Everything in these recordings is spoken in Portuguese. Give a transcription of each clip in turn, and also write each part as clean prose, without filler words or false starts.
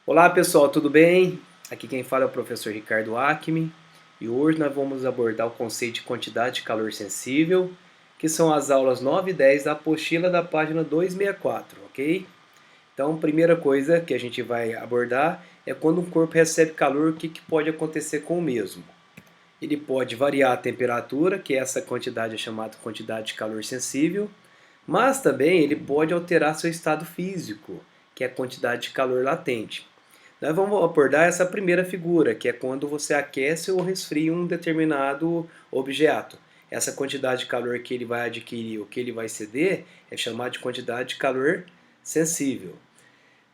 Olá pessoal, tudo bem? Aqui quem fala é o professor Ricardo Acme e hoje nós vamos abordar o conceito de quantidade de calor sensível, que são as aulas 9 e 10 da apostila da página 264, ok? Então, a primeira coisa que a gente vai abordar é quando um corpo recebe calor, o que pode acontecer com o mesmo. Ele pode variar a temperatura, que essa quantidade é chamada quantidade de calor sensível, mas também ele pode alterar seu estado físico, que é a quantidade de calor latente. Nós vamos abordar essa primeira figura, que é quando você aquece ou resfria um determinado objeto. Essa quantidade de calor que ele vai adquirir ou que ele vai ceder é chamada de quantidade de calor sensível.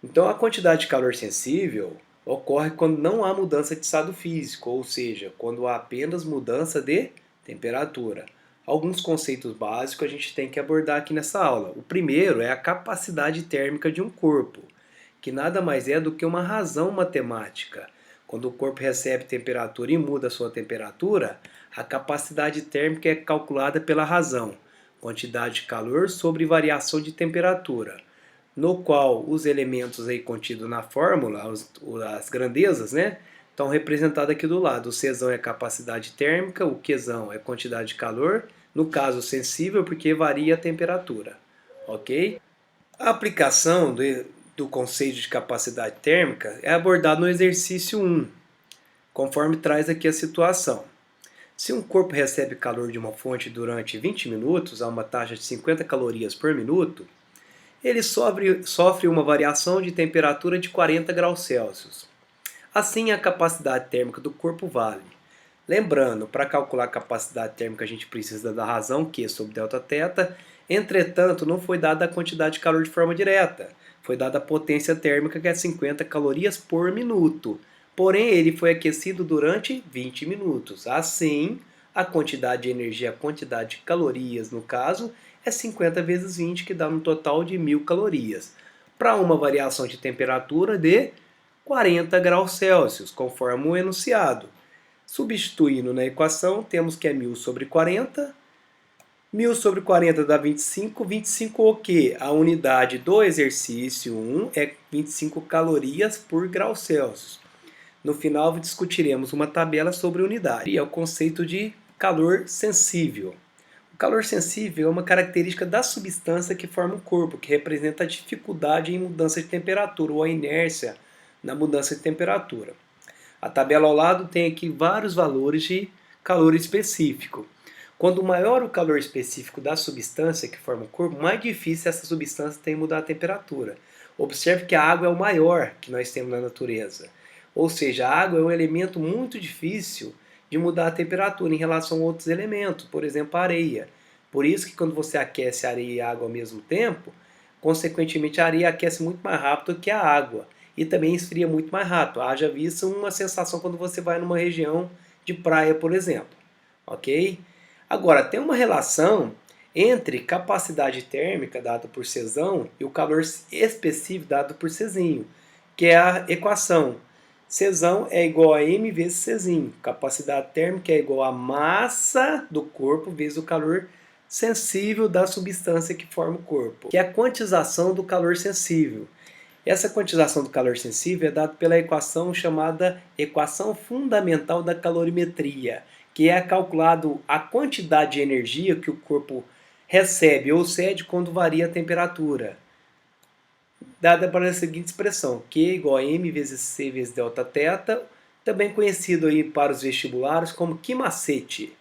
Então, a quantidade de calor sensível ocorre quando não há mudança de estado físico, ou seja, quando há apenas mudança de temperatura. Alguns conceitos básicos a gente tem que abordar aqui nessa aula. O primeiro é a capacidade térmica de um corpo, que nada mais é do que uma razão matemática. Quando o corpo recebe temperatura e muda a sua temperatura, a capacidade térmica é calculada pela razão, quantidade de calor sobre variação de temperatura, no qual os elementos aí contidos na fórmula, as grandezas, né, estão representados aqui do lado. O Czão é capacidade térmica, o Qzão é quantidade de calor, no caso sensível porque varia a temperatura, ok? A aplicação do conceito de capacidade térmica é abordada no exercício 1, conforme traz aqui a situação. Se um corpo recebe calor de uma fonte durante 20 minutos, a uma taxa de 50 calorias por minuto, ele sofre uma variação de temperatura de 40 graus Celsius. Assim, a capacidade térmica do corpo vale. Lembrando, para calcular a capacidade térmica a gente precisa da razão Q sobre Δθ, entretanto não foi dada a quantidade de calor de forma direta, foi dada a potência térmica que é 50 calorias por minuto, porém ele foi aquecido durante 20 minutos. Assim, a quantidade de energia, a quantidade de calorias no caso, é 50 vezes 20, que dá um total de 1000 calorias, para uma variação de temperatura de 40 graus Celsius, conforme o enunciado. Substituindo na equação, temos que é 1000 sobre 40. 1000 sobre 40 dá 25. 25 o quê? A unidade do exercício 1 é 25 calorias por grau Celsius. No final, discutiremos uma tabela sobre unidade. E é o conceito de calor sensível. O calor sensível é uma característica da substância que forma o corpo, que representa a dificuldade em mudança de temperatura ou a inércia na mudança de temperatura. A tabela ao lado tem aqui vários valores de calor específico. Quanto maior o calor específico da substância que forma o corpo, mais difícil essa substância tem mudar a temperatura. Observe que a água é o maior que nós temos na natureza. Ou seja, a água é um elemento muito difícil de mudar a temperatura em relação a outros elementos, por exemplo, a areia. Por isso que quando você aquece areia e água ao mesmo tempo, consequentemente a areia aquece muito mais rápido que a água e também esfria muito mais rápido. Haja vista uma sensação quando você vai numa região de praia, por exemplo. Ok? Agora, tem uma relação entre capacidade térmica dada por Czão e o calor específico dado por Czinho, que é a equação. Czão é igual a m vezes Czinho. Capacidade térmica é igual a massa do corpo vezes o calor sensível da substância que forma o corpo, que é a quantização do calor sensível. Essa quantização do calor sensível é dada pela equação chamada equação fundamental da calorimetria, que é calculado a quantidade de energia que o corpo recebe ou cede quando varia a temperatura, dada para a seguinte expressão, Q igual a m vezes C vezes Δθ, também conhecido aí para os vestibulares como Q macete.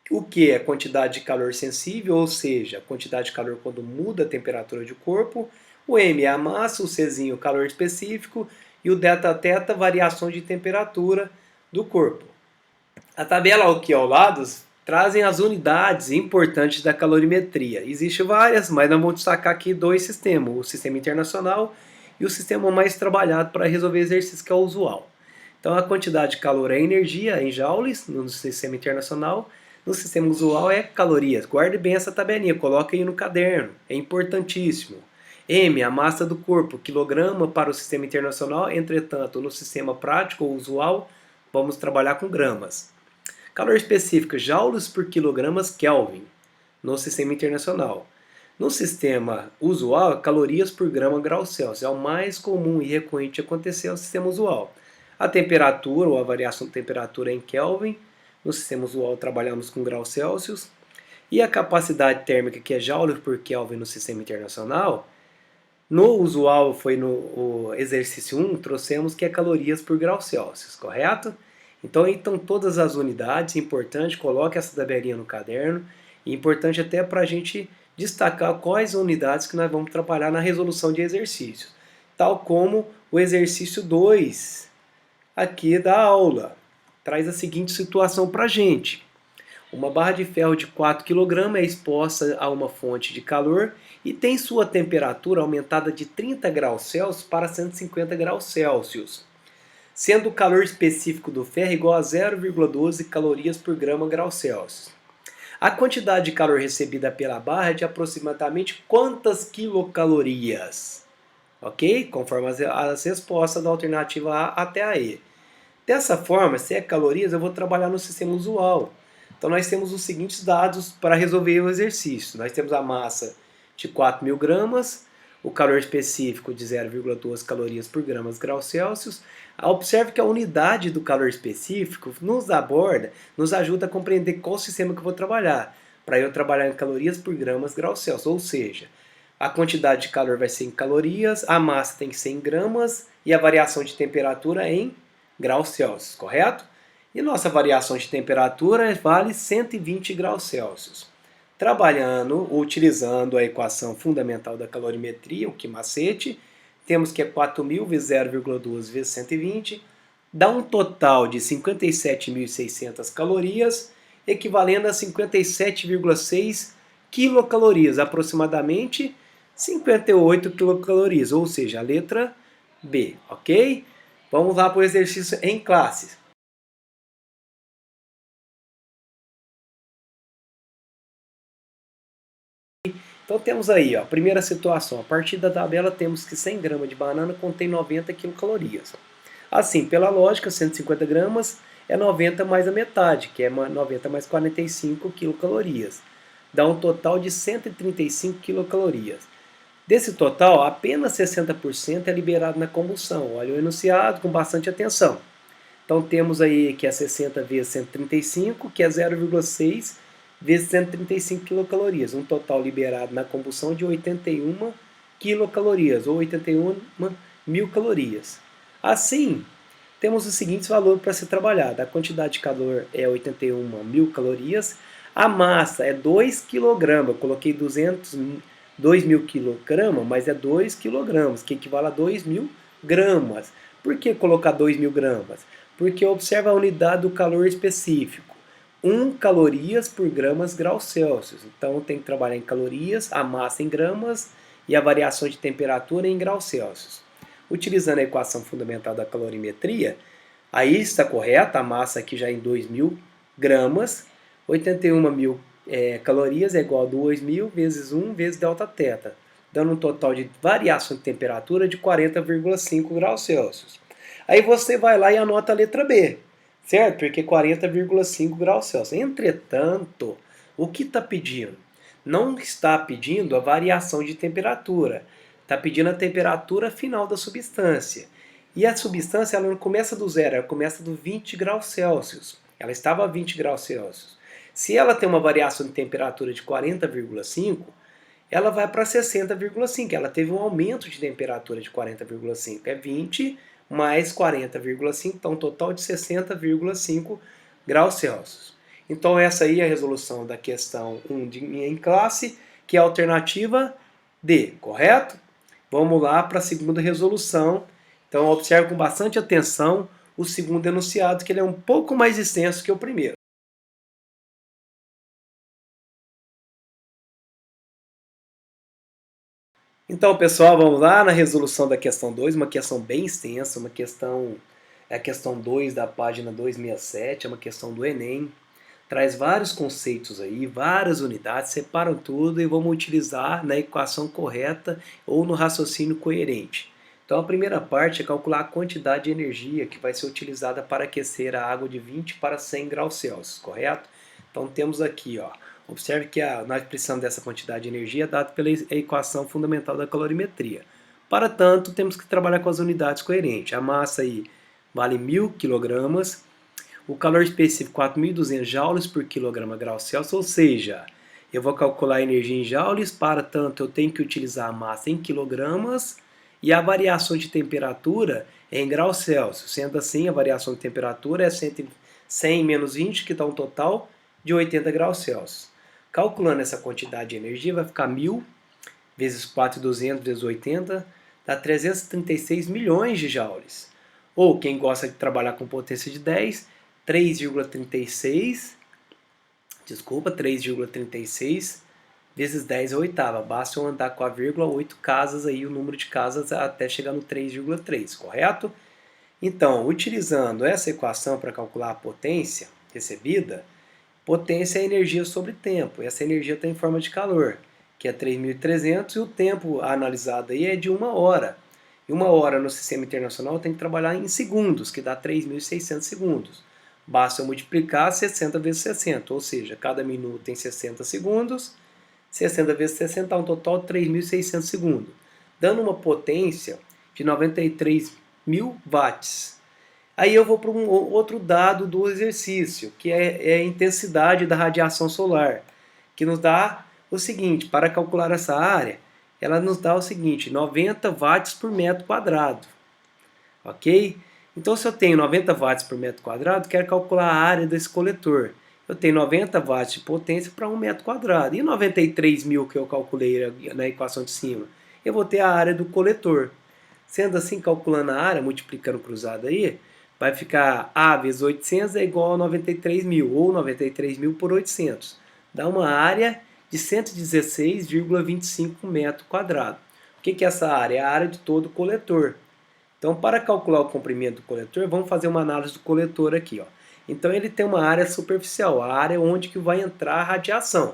O que é quantidade de calor sensível, ou seja, a quantidade de calor quando muda a temperatura do corpo. O M é a massa, o Czinho o calor específico e o Δθ variação de temperatura do corpo. A tabela aqui ao lado trazem as unidades importantes da calorimetria. Existem várias, mas nós vamos destacar aqui dois sistemas, o sistema internacional e o sistema mais trabalhado para resolver exercícios, que é o usual. Então a quantidade de calor é energia em joules no sistema internacional. No sistema usual é calorias. Guarde bem essa tabelinha, coloque aí no caderno, é importantíssimo. M, a massa do corpo, quilograma para o sistema internacional, entretanto, no sistema prático ou usual, vamos trabalhar com gramas. Calor específico, joules por quilogramas Kelvin, no sistema internacional. No sistema usual, calorias por grama grau Celsius é o mais comum e recorrente de acontecer no sistema usual. A temperatura ou a variação de temperatura é em Kelvin. No sistema usual trabalhamos com graus Celsius. E a capacidade térmica, que é Joule por Kelvin no sistema internacional, no usual foi no exercício 1, trouxemos que é calorias por grau Celsius, correto? Então aí estão todas as unidades, importante, coloque essa tabelinha no caderno, e importante até para a gente destacar quais unidades que nós vamos trabalhar na resolução de exercícios, tal como o exercício 2 aqui da aula. Traz a seguinte situação para a gente. Uma barra de ferro de 4 kg é exposta a uma fonte de calor e tem sua temperatura aumentada de 30 graus Celsius para 150 graus Celsius, sendo o calor específico do ferro igual a 0,12 calorias por grama grau Celsius. A quantidade de calor recebida pela barra é de aproximadamente quantas quilocalorias? Ok? Conforme as respostas da alternativa A até a E. Dessa forma, se é calorias, eu vou trabalhar no sistema usual. Então nós temos os seguintes dados para resolver o exercício. Nós temos a massa de 4.000 gramas, o calor específico de 0,2 calorias por gramas grau Celsius. Observe que a unidade do calor específico nos aborda, nos ajuda a compreender qual sistema que eu vou trabalhar. Para eu trabalhar em calorias por gramas grau Celsius, ou seja, a quantidade de calor vai ser em calorias, a massa tem que ser em gramas e a variação de temperatura em graus Celsius, correto? E nossa variação de temperatura vale 120 graus Celsius. Trabalhando, utilizando a equação fundamental da calorimetria, o que macete, temos que é 4.000 vezes 0,2 vezes 120, dá um total de 57.600 calorias, equivalendo a 57,6 quilocalorias, aproximadamente 58 quilocalorias, ou seja, a letra B, ok? Vamos lá para o exercício em classes. Então temos aí, ó, a primeira situação. A partir da tabela temos que 100 gramas de banana contém 90 quilocalorias. Assim, pela lógica, 150 gramas é 90 mais a metade, que é 90 mais 45 quilocalorias. Dá um total de 135 quilocalorias. Desse total, apenas 60% é liberado na combustão. Olha o enunciado com bastante atenção. Então temos aí que é 60 vezes 135, que é 0,6 vezes 135 quilocalorias. Um total liberado na combustão de 81 quilocalorias, ou 81 mil calorias. Assim, temos os seguintes valores para ser trabalhado. A quantidade de calor é 81 mil calorias. A massa é 2 kg. Eu coloquei 2.000 kg, mas é 2 kg, que equivale a 2.000 gramas. Por que colocar 2.000 gramas? Porque observa a unidade do calor específico. 1 calorias por gramas graus Celsius. Então tem que trabalhar em calorias, a massa em gramas e a variação de temperatura em graus Celsius. Utilizando a equação fundamental da calorimetria, aí está correta, a massa aqui já em 2.000 gramas, 81 mil calorias é igual a 2.000 vezes 1 vezes Δθ, dando um total de variação de temperatura de 40,5 graus Celsius. Aí você vai lá e anota a letra B, certo? Porque 40,5 graus Celsius. Entretanto, o que está pedindo? Não está pedindo a variação de temperatura, está pedindo a temperatura final da substância. E a substância ela não começa do zero, ela começa do 20 graus Celsius. Ela estava a 20 graus Celsius. Se ela tem uma variação de temperatura de 40,5, ela vai para 60,5. Ela teve um aumento de temperatura de 40,5. É 20 mais 40,5, então um total de 60,5 graus Celsius. Então essa aí é a resolução da questão 1 em classe, que é a alternativa D, correto? Vamos lá para a segunda resolução. Então observe com bastante atenção o segundo enunciado, que ele é um pouco mais extenso que o primeiro. Então, pessoal, vamos lá na resolução da questão 2, uma questão bem extensa, é a questão 2 da página 267, é uma questão do Enem. Traz vários conceitos aí, várias unidades, separam tudo e vamos utilizar na equação correta ou no raciocínio coerente. Então, a primeira parte é calcular a quantidade de energia que vai ser utilizada para aquecer a água de 20 para 100 graus Celsius, correto? Então, temos aqui, ó, Observe que nós precisamos dessa quantidade de energia dada pela equação fundamental da calorimetria. Para tanto, temos que trabalhar com as unidades coerentes. A massa aí vale 1.000 kg, o calor específico 4.200 joules por quilograma grau Celsius, ou seja, eu vou calcular a energia em joules, para tanto eu tenho que utilizar a massa em quilogramas e a variação de temperatura é em graus Celsius. Sendo assim, a variação de temperatura é 100 menos 20, que dá um total de 80 graus Celsius. Calculando essa quantidade de energia, vai ficar 1.000 vezes 4.200 vezes 80, dá 336 milhões de joules. Ou, quem gosta de trabalhar com potência de 10, 3,36 vezes 10 à oitava. Basta eu andar com a vírgula 8 casas aí, o número de casas até chegar no 3,3, correto? Então, utilizando essa equação para calcular a potência recebida, potência é energia sobre tempo. Essa energia está em forma de calor, que é 3.300, e o tempo analisado aí é de 1 hora. E 1 hora no sistema internacional tem que trabalhar em segundos, que dá 3.600 segundos. Basta eu multiplicar 60 vezes 60, ou seja, cada minuto tem 60 segundos, 60 vezes 60 dá um total de 3.600 segundos, dando uma potência de 93.000 watts. Aí eu vou para um outro dado do exercício, que é a intensidade da radiação solar, que nos dá o seguinte: para calcular essa área, ela nos dá o seguinte, 90 watts por metro quadrado. Ok? Então, se eu tenho 90 watts por metro quadrado, quero calcular a área desse coletor. Eu tenho 90 watts de potência para 1 metro quadrado. E 93.000 que eu calculei na equação de cima? Eu vou ter a área do coletor. Sendo assim, calculando a área, multiplicando cruzado aí, vai ficar A vezes 800 é igual a 93.000, ou 93.000 por 800. Dá uma área de 116,25 metros quadrados. O que é essa área? É a área de todo o coletor. Então, para calcular o comprimento do coletor, vamos fazer uma análise do coletor aqui. Ó. Então, ele tem uma área superficial, a área onde que vai entrar a radiação.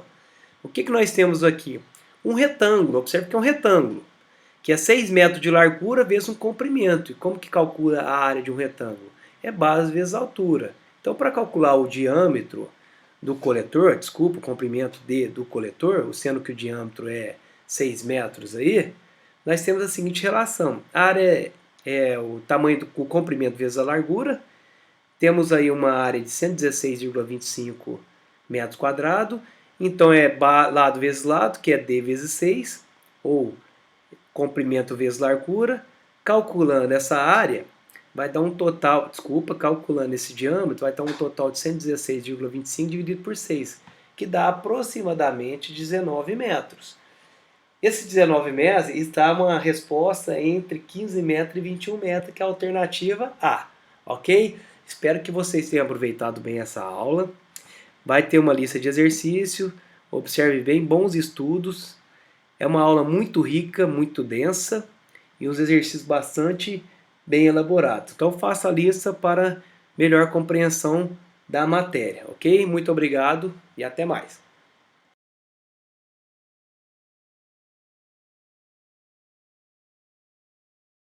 O que nós temos aqui? Um retângulo, observe que é um retângulo, que é 6 metros de largura vezes um comprimento. E como que calcula a área de um retângulo? É base vezes altura. Então, para calcular o diâmetro do coletor, desculpa, o comprimento do coletor, sendo que o diâmetro é 6 metros aí, nós temos a seguinte relação. A área é o tamanho do comprimento vezes a largura. Temos aí uma área de 116,25 metros quadrados. Então é lado vezes lado, que é D vezes 6, ou comprimento vezes largura. Calculando essa área, vai dar um total, calculando esse diâmetro, vai dar um total de 116,25 dividido por 6, que dá aproximadamente 19 metros. Esse 19 metros está uma resposta entre 15 metros e 21 metros, que é a alternativa A, ok? Espero que vocês tenham aproveitado bem essa aula. Vai ter uma lista de exercícios, observe bem, bons estudos. É uma aula muito rica, muito densa e uns exercícios bastante bem elaborados. Então faça a lista para melhor compreensão da matéria, ok? Muito obrigado e até mais.